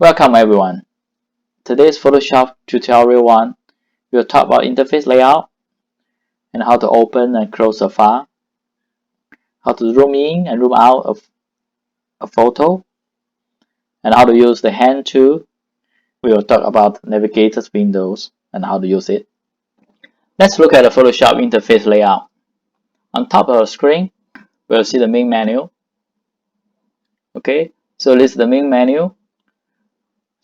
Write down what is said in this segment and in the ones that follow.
Welcome everyone. Today's Photoshop tutorial 1. We'll talk about interface layout and how to open and close a file, how to zoom in and zoom out of a photo, and how to use the hand tool. We will talk about Navigator Windows and how to use it. Let's look at the Photoshop interface layout. On top of the screen, we'll see the main menu. Okay, so this is the main menu.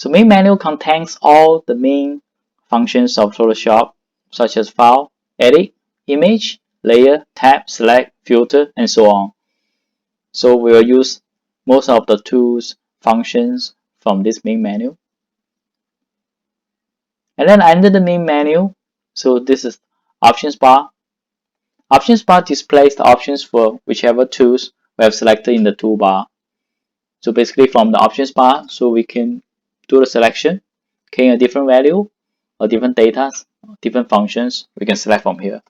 So main menu contains all the main functions of Photoshop, such as File, Edit, Image, Layer, Tab, Select, Filter, and so on. So we will use most of the tools functions from this main menu. And then under the main menu, so this is Options bar. Options bar displays the options for whichever tools we have selected in the toolbar. So basically from the Options bar, so we can do the selection, okay, a different value or different data, different functions, we can select from here.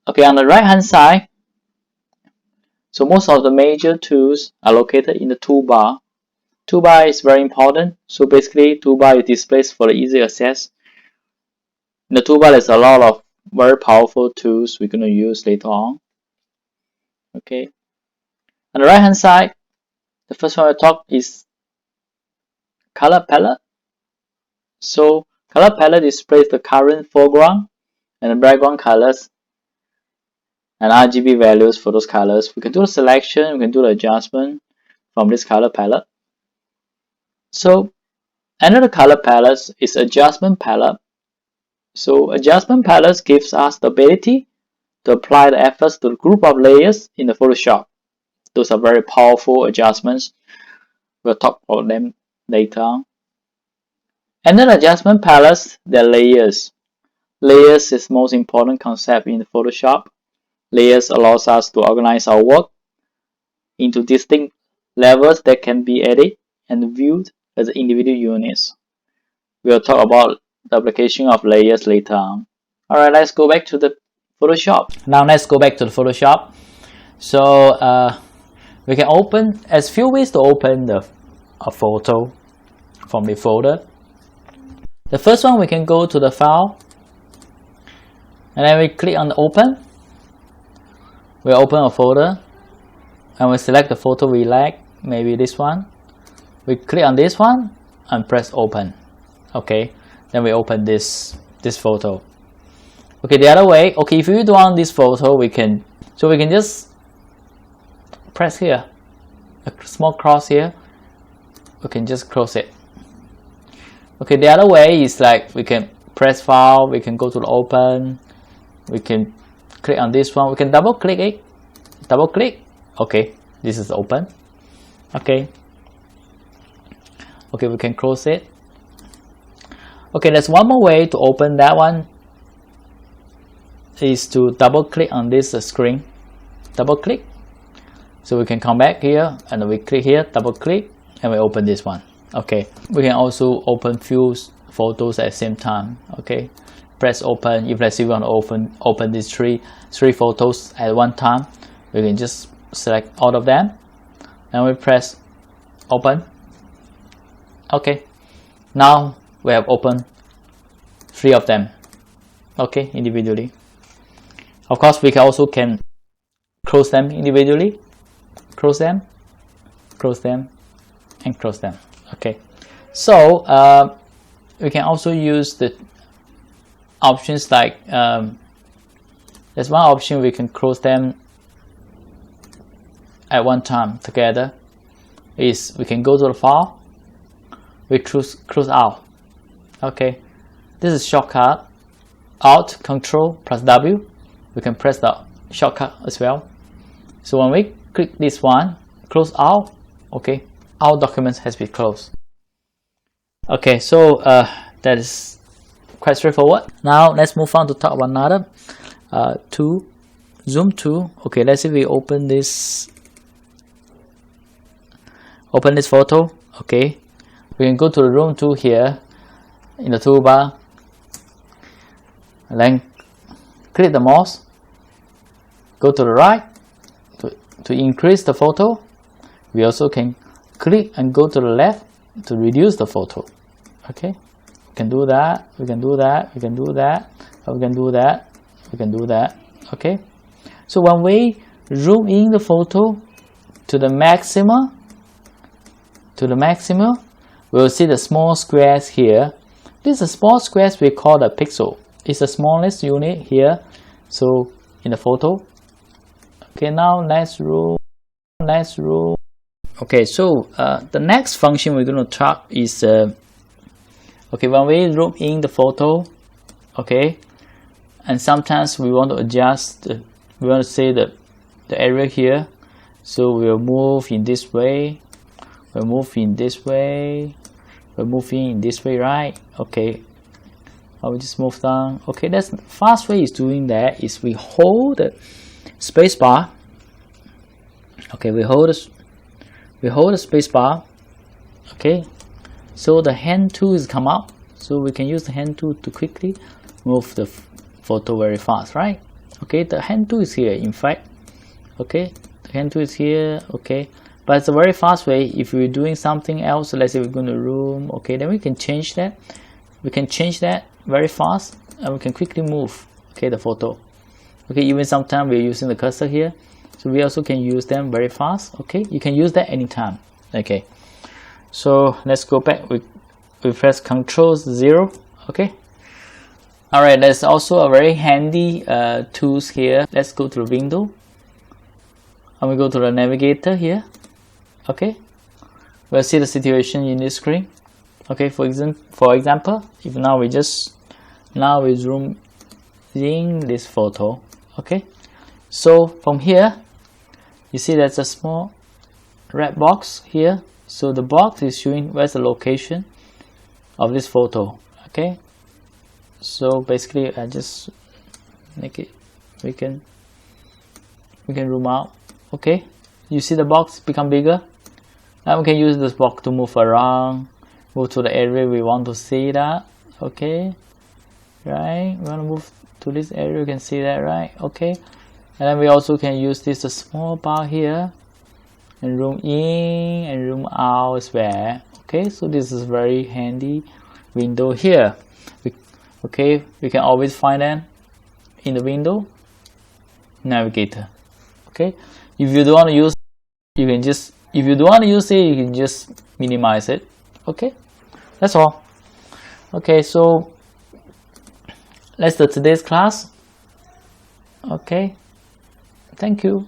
Okay, on the right hand side, so most of the major tools are located in the toolbar. Toolbar is very important. So basically toolbar is displays for the easy access. In the toolbar there's a lot of very powerful tools we're going to use later on. Okay, on the right hand side, the first one we'll talk is color palette. So color palette displays the current foreground and the background colors and RGB values for those colors. We can do the selection, we can do the adjustment from this color palette. So another color palette is adjustment palette. So adjustment palette gives us the ability to apply the efforts to the group of layers in the Photoshop. Those are very powerful adjustments. We'll talk about them later on. Another adjustment palette, the layers. Layers is the most important concept in Photoshop. Layers allows us to organize our work into distinct levels that can be edited and viewed as individual units. We'll talk about the application of layers later on. Alright, let's go back to the Photoshop. Now let's go back to the Photoshop. So we can open, as few ways to open a photo from the folder. The first one, we can go to the file and then we click on the open. We open a folder and we select the photo we like, maybe this one. We click on this one and press open. Okay, then we open this photo. Okay, the other way, okay, if you don't want this photo, we can just press here, a small cross here, we can just close it. Okay, the other way is like we can press file, we can go to the open, we can click on this one, we can double click it, okay, this is open. Okay, we can close it. Okay, there's one more way to open that one, is to double click on this screen, double click. So we can come back here and we click here, double click, and we open this one. Okay, we can also open few photos at the same time. Okay, press open. If let's say we want to open these three photos at one time, we can just select all of them and we press open. Okay, now we have opened 3 of them. Okay, individually. Of course, we can also close them individually. Close them, and close them. Okay, so we can also use the options like there's one option we can close them at one time together. Is we can go to the file, we close out. Okay, this is shortcut, Alt Control plus W. We can press the shortcut as well. So when we click this one, close out. Okay, our document has been closed. Okay, so that is quite straightforward. Now let's move on to talk about another tool, zoom tool. Okay, let's say we open this photo. Okay, we can go to the zoom tool here in the toolbar and then click the mouse, go to the right to increase the photo. We also can click and go to the left to reduce the photo. Okay, we can do that, we can do that, we can do that, we can do that, we can do that. Okay, so when we zoom in the photo to the maximum, we'll see the small squares here. These are small squares we call the pixel. It's the smallest unit here. So in the photo. Okay, now let's roll. Okay, so the next function we're going to talk is okay, when we zoom in the photo, okay, and sometimes we want to adjust, we want to say the area here, so we'll move in this way, we'll move in this way, we'll move in this way, right? Okay, I will just move down. Okay, that's the fast way is doing that is we hold the space bar. Okay, we hold the space bar. Okay, so the hand tool is come up, so we can use the hand tool to quickly move the photo very fast, right? Okay, the hand tool is here, in fact. Okay, the hand tool is here. Okay, but it's a very fast way. If we're doing something else, let's say we're going to room, okay, then we can change that. We can change that very fast, and we can quickly move, okay, the photo. Okay, even sometimes we're using the cursor here, so we also can use them very fast. Okay, you can use that anytime. Okay, so let's go back. We press Ctrl+0. Okay, all right, there's also a very handy tools here. Let's go to the window, and we go to the navigator here. Okay, we'll see the situation in this screen. Okay, for example, if now we zoom in this photo. Okay, so from here you see there's a small red box here, so the box is showing where's the location of this photo. Okay, so basically I just make it, we can zoom out. Okay, you see the box become bigger. Now we can use this box to move around, move to the area we want to see that. Okay, right, we want to move to this area, you can see that, right? Okay, and then we also can use this small bar here and zoom in and zoom out as well. Okay, so this is very handy window here. Okay, we can always find them in the window navigator. Okay, if you don't want to use, you can just, if you don't want to use it, you can just minimize it. Okay, that's all. Okay, so that's today's class. Okay, thank you.